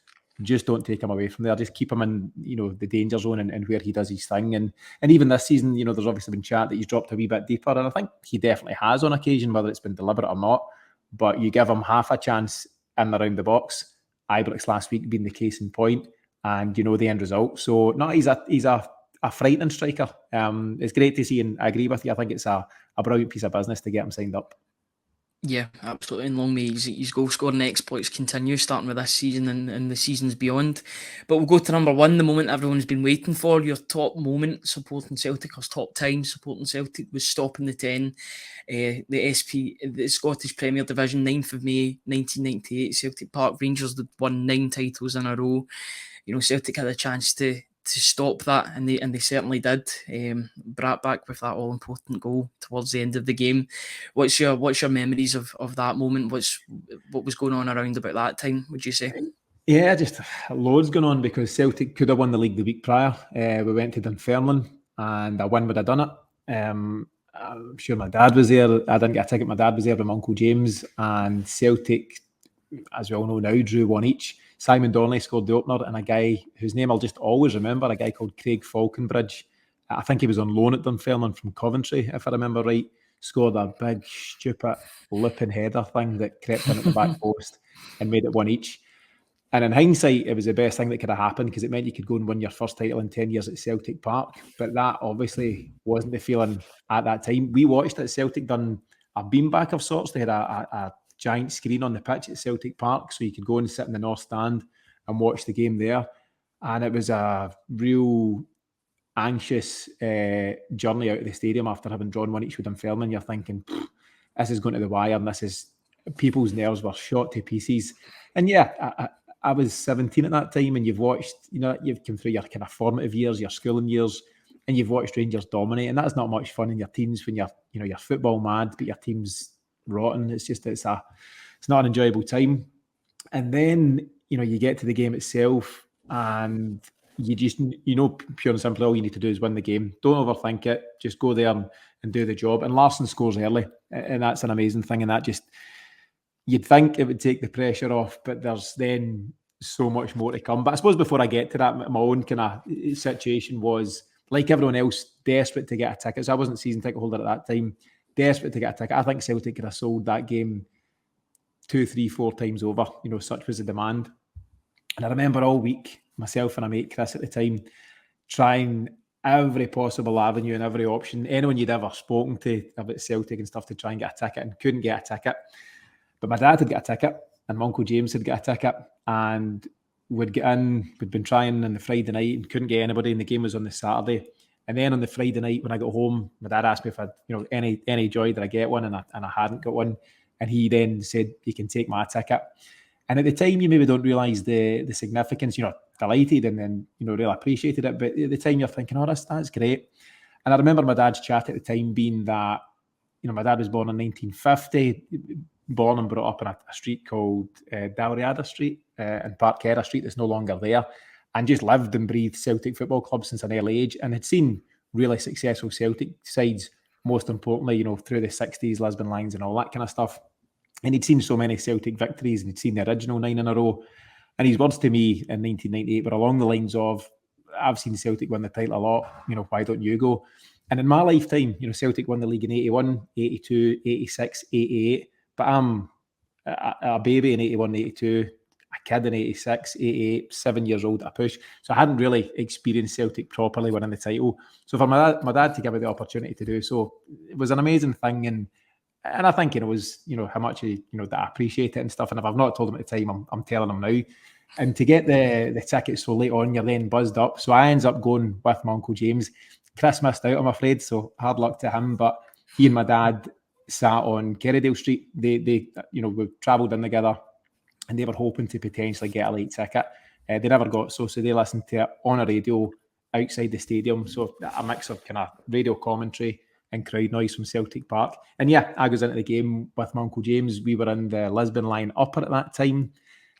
just don't take him away from there. Just keep him in, the danger zone and where he does his thing. And even this season, there's obviously been chat that he's dropped a wee bit deeper, and I think he definitely has on occasion, whether it's been deliberate or not. But you give him half a chance in and around the box. Ibrox last week being the case in point, and the end result. So no, he's a frightening striker. It's great to see, and I agree with you. I think it's a brilliant piece of business to get him signed up. Yeah, absolutely. And long may his goal scoring exploits continue, starting with this season and the seasons beyond. But we'll go to number one, the moment everyone's been waiting for. Your top moment supporting Celtic, or top time supporting Celtic, was stopping the 10. The Scottish Premier Division, 9th of May 1998, Celtic Park. Rangers had won 9 titles in a row. Celtic had a chance to stop that, and they certainly did. Brought back with that all important goal towards the end of the game. What's your memories of that moment? What was going on around about that time, would you say? Yeah, just loads going on, because Celtic could have won the league the week prior. We went to Dunfermline and a win would have done it. I'm sure my dad was there. I didn't get a ticket. My dad was there with my Uncle James, and Celtic, as we all know now, drew 1 each. Simon Donnelly scored the opener, and a guy whose name I'll just always remember, a guy called Craig Falconbridge. I think he was on loan at Dunfermline from Coventry, if I remember right. Scored a big, stupid, looping header thing that crept in at the back post and made it 1 each. And in hindsight, it was the best thing that could have happened, because it meant you could go and win your first title in 10 years at Celtic Park. But that obviously wasn't the feeling at that time. We watched at Celtic done a beanbag of sorts. They had a giant screen on the pitch at Celtic Park, so you could go and sit in the North Stand and watch the game there. And it was a real anxious journey out of the stadium after having drawn 1 each with Dunfermline. You're thinking, this is going to the wire, and people's nerves were shot to pieces. And yeah, I was 17 at that time, and you've watched, you've come through your kind of formative years, your schooling years, and you've watched Rangers dominate, and that's not much fun in your teens when you're football mad, but your team's rotten. It's not an enjoyable time. And then you get to the game itself, and you just pure and simply all you need to do is win the game. Don't overthink it. Just go there and do the job. And Larsson scores early, and that's an amazing thing. And that just, you'd think it would take the pressure off, but there's then so much more to come. But I suppose before I get to that, my own kind of situation was, like everyone else, desperate to get a ticket. So I wasn't a season ticket holder at that time. Desperate to get a ticket. I think Celtic could have sold that game 2, 3, 4 times over. Such was the demand. And I remember all week, myself and a mate, Chris, at the time, trying every possible avenue and every option, anyone you'd ever spoken to about Celtic and stuff, to try and get a ticket, and couldn't get a ticket. But my dad had got a ticket, and my Uncle James had got a ticket, and we'd get in. We'd been trying on the Friday night and couldn't get anybody, and the game was on the Saturday. And then on the Friday night, when I got home, my dad asked me if I'd, any joy that I get one, and I hadn't got one. And he then said, "You can take my ticket." And at the time, you maybe don't realise the significance. Delighted and then, really appreciated it. But at the time, you're thinking, "Oh, that's great." And I remember my dad's chat at the time being that, my dad was born in 1950, born and brought up in a street called Dalriada Street and Parkera Street that's no longer there, and just lived and breathed Celtic Football Club since an early age, and had seen really successful Celtic sides, most importantly, through the 60s, Lisbon Lions and all that kind of stuff. And he'd seen so many Celtic victories, and he'd seen the original 9 in a row. And his words to me in 1998 were along the lines of, "I've seen Celtic win the title a lot, why don't you go?" And in my lifetime, Celtic won the league in 81, 82, 86, 88. But I'm a baby in 81, 82, a kid in 86, 88, 7 years old at a push. So I hadn't really experienced Celtic properly winning the title. So for my dad to give me the opportunity to do so, it was an amazing thing. And I think it was, how much that I appreciate it and stuff. And if I've not told him at the time, I'm telling him now. And to get the tickets so late on, you're then buzzed up. So I ends up going with my Uncle James. Chris missed out, I'm afraid, so hard luck to him. But he and my dad sat on Kerrydale Street. They we travelled in together, and they were hoping to potentially get a late ticket. They never got so they listened to it on a radio outside the stadium. So a mix of kind of radio commentary and crowd noise from Celtic Park. And yeah, I goes into the game with my Uncle James. We were in the Lisbon line upper at that time.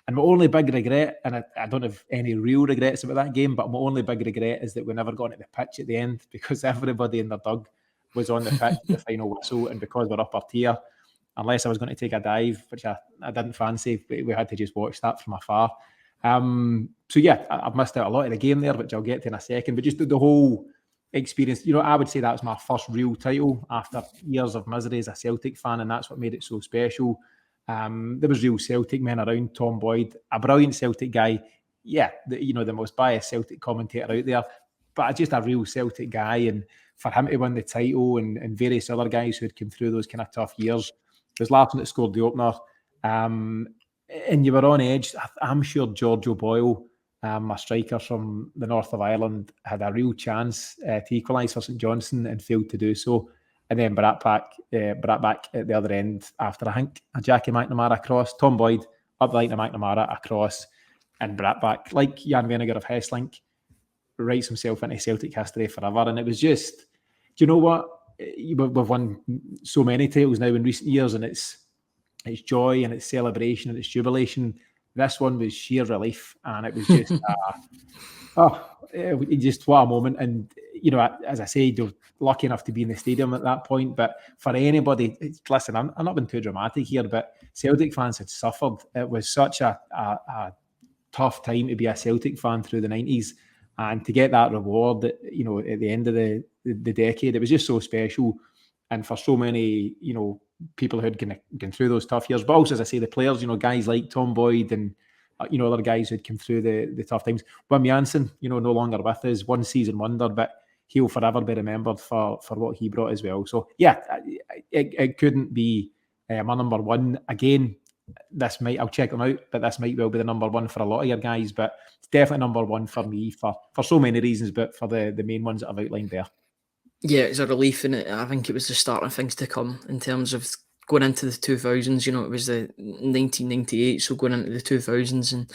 And my only big regret, and I don't have any real regrets about that game, but my only big regret is that we never got into the pitch at the end, because everybody in their dug was on the pitch at the final whistle. And because we're upper tier, unless I was going to take a dive, which I didn't fancy, we had to just watch that from afar. So yeah, I've missed out a lot of the game there, which I'll get to in a second. But just the whole experience, I would say that was my first real title after years of misery as a Celtic fan, and that's what made it so special. There was real Celtic men around. Tom Boyd, a brilliant Celtic guy. Yeah, the most biased Celtic commentator out there, but just a real Celtic guy. And for him to win the title, and various other guys who had come through those kind of tough years. There's Larson that scored the opener. And you were on edge. I'm sure George O'Boyle, a striker from the north of Ireland, had a real chance to equalise for St Johnstone and failed to do so. And then brought back at the other end after, I think, a Jackie McNamara cross. Tom Boyd up the line to McNamara, a cross, and brought back, like Jan Vennegar of Hesslink, writes himself into Celtic history forever. And it was just, do you know what? We've won so many titles now in recent years, and it's joy and it's celebration and it's jubilation. This one was sheer relief, and it was just, just what a moment. And, as I said, you're lucky enough to be in the stadium at that point. But for anybody, listen, I'm not being too dramatic here, but Celtic fans had suffered. It was such a tough time to be a Celtic fan through the 90s. And to get that reward, at the end of the decade, it was just so special. And for so many, people who had gone through those tough years, but also, as I say, the players, guys like Tom Boyd and, other guys who'd come through the tough times. Wim Jansen, no longer with us, one season wonder, but he'll forever be remembered for what he brought as well. So, yeah, it couldn't be my number one. Again, I'll check them out, but this might well be the number one for a lot of your guys, but it's definitely number one for me for so many reasons, but for the main ones that I've outlined there. Yeah, it's a relief in it. I think it was the start of things to come in terms of going into the 2000s. It was the 1998, so going into the 2000s, and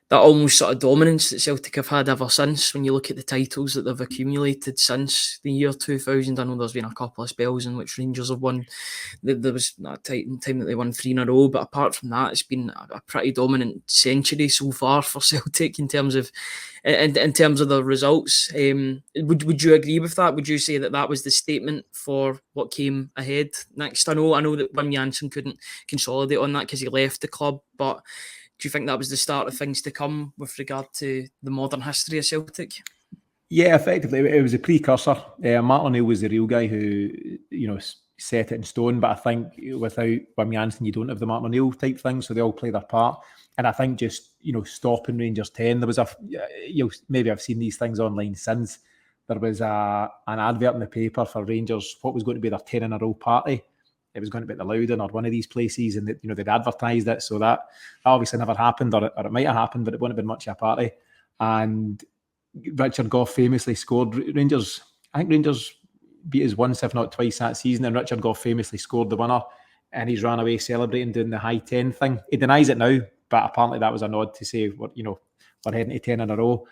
that almost sort of dominance that Celtic have had ever since. When you look at the titles that they've accumulated since the year 2000, I know there's been a couple of spells in which Rangers have won. There was that time that they won 3 in a row, but apart from that, it's been a pretty dominant century so far for Celtic in terms of the results. Would you agree with that? Would you say that was the statement for what came ahead next? I know that Wim Jansen couldn't consolidate on that because he left the club, but do you think that was the start of things to come with regard to the modern history of Celtic? Yeah, effectively, it was a precursor. Martin O'Neill was the real guy who, set it in stone. But I think without Wim Jansen, you don't have the Martin O'Neill type thing. So they all play their part. And I think just, stopping Rangers 10, there was maybe I've seen these things online since. There was an advert in the paper for Rangers, what was going to be their 10 in a row party. It was going to be at the Loudon or one of these places, and they'd advertised it. So that obviously never happened, or it might have happened, but it wouldn't have been much of a party. And Richard Gough famously scored. I think Rangers beat us once, if not twice, that season, and Richard Gough famously scored the winner, and he's ran away celebrating, doing the high 10 thing. He denies it now, but apparently that was a nod to say, we're heading to 10 in a row.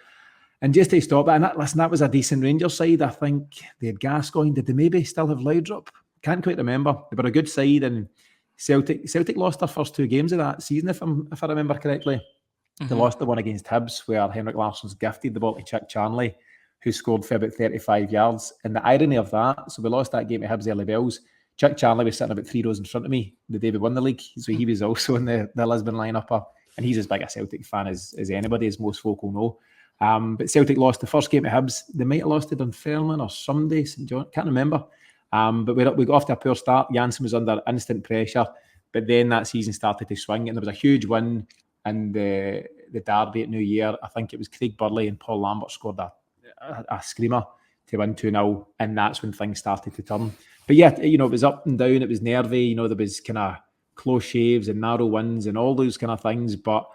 And just to stop that, that was a decent Rangers side. I think they had Gascoigne. Did they maybe still have Laudrup? Can't quite remember. They were a good side, and Celtic lost their first 2 games of that season, if I remember correctly. Mm-hmm. They lost the one against Hibs, where Henrik Larsson's gifted the ball to Chick Charnley, who scored for about 35 yards. And the irony of that, so we lost that game at Hibs early bells. Chick Charnley was sitting about 3 rows in front of me the day we won the league, so he was also in the Lisbon lineup, and he's as big a Celtic fan as anybody, as most folk will know. But Celtic lost the first game at Hibs. They might have lost it to Dunfermline or Sunday, St John, can't remember. But we got off to a poor start. Jansen was under instant pressure, but then that season started to swing, and there was a huge win in the derby at New Year. I think it was Craig Burley and Paul Lambert scored a screamer to win 2-0, and that's when things started to turn. But yeah, it was up and down, it was nervy, there was kind of close shaves and narrow wins and all those kind of things, but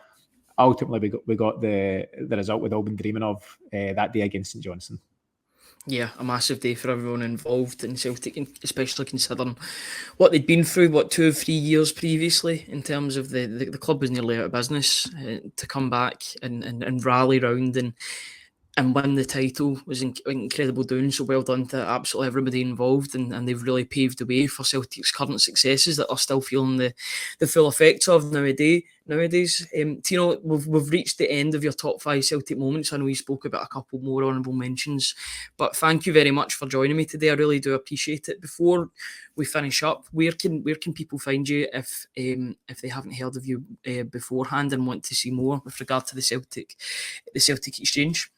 ultimately we got the result we'd all been dreaming of that day against St Johnstone. Yeah, a massive day for everyone involved in Celtic, especially considering what they'd been through, 2 or 3 years previously, in terms of the club was nearly out of business. To come back and rally round and win the title was incredible doing. So well done to absolutely everybody involved, and they've really paved the way for Celtic's current successes that are still feeling the full effects of nowadays. Tino, we've reached the end of your top 5 Celtic moments. I know you spoke about a couple more honourable mentions, but thank you very much for joining me today. I really do appreciate it. Before we finish up, where can people find you if they haven't heard of you beforehand and want to see more with regard to the Celtic Exchange?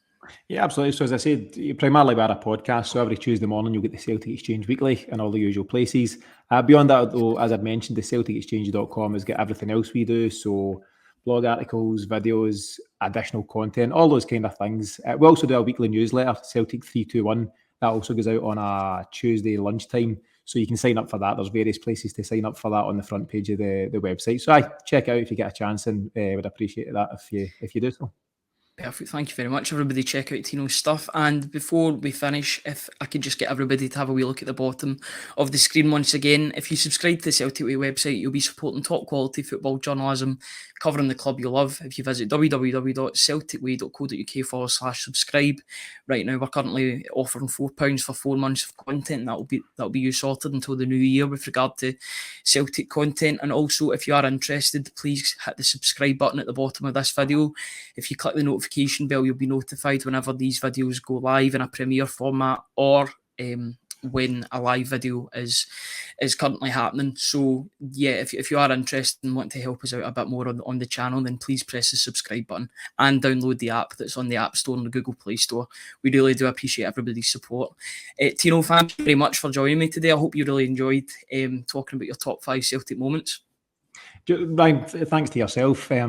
Yeah, absolutely. So as I said, primarily we're a podcast, so every Tuesday morning you'll get the Celtic Exchange Weekly in all the usual places. Beyond that, though, as I've mentioned, the CelticExchange.com has got everything else we do, so blog articles, videos, additional content, all those kind of things. We also do a weekly newsletter, Celtic 321. That also goes out on a Tuesday lunchtime, so you can sign up for that. There's various places to sign up for that on the front page of the website. So check out if you get a chance, and would appreciate that if you do so. Perfect. Thank you very much. Everybody check out Tino's stuff. And before we finish, if I could just get everybody to have a wee look at the bottom of the screen once again. If you subscribe to the Celtic Way website, you'll be supporting top quality football journalism covering the club you love. If you visit www.celticway.co.uk/subscribe, right now we're currently offering £4 for 4 months of content. That'll be you sorted until the new year with regard to Celtic content. And also, if you are interested, please hit the subscribe button at the bottom of this video. If you click the notification bell, you'll be notified whenever these videos go live in a premiere format, or when a live video is currently happening. So yeah, if you are interested and want to help us out a bit more on the channel, then please press the subscribe button and download the app that's on the App Store and the Google Play Store. We really do appreciate everybody's support. Tino, thank you very much for joining me today. I hope you really enjoyed talking about your top 5 Celtic moments. Ryan, thanks to yourself. I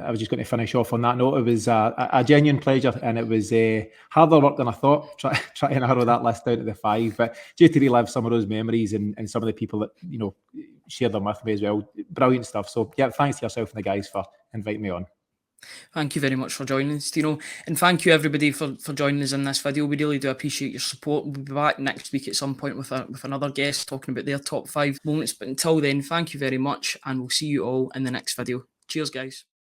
was just going to finish off on that note. It was a genuine pleasure, and it was harder work than I thought, trying to narrow that list down to the 5. But just to relive some of those memories and some of the people that shared them with me as well. Brilliant stuff. So yeah, thanks to yourself and the guys for inviting me on. Thank you very much for joining us, Tino. And thank you everybody for joining us in this video. We really do appreciate your support. We'll be back next week at some point with another guest talking about their top 5 moments. But until then, thank you very much, and we'll see you all in the next video. Cheers, guys.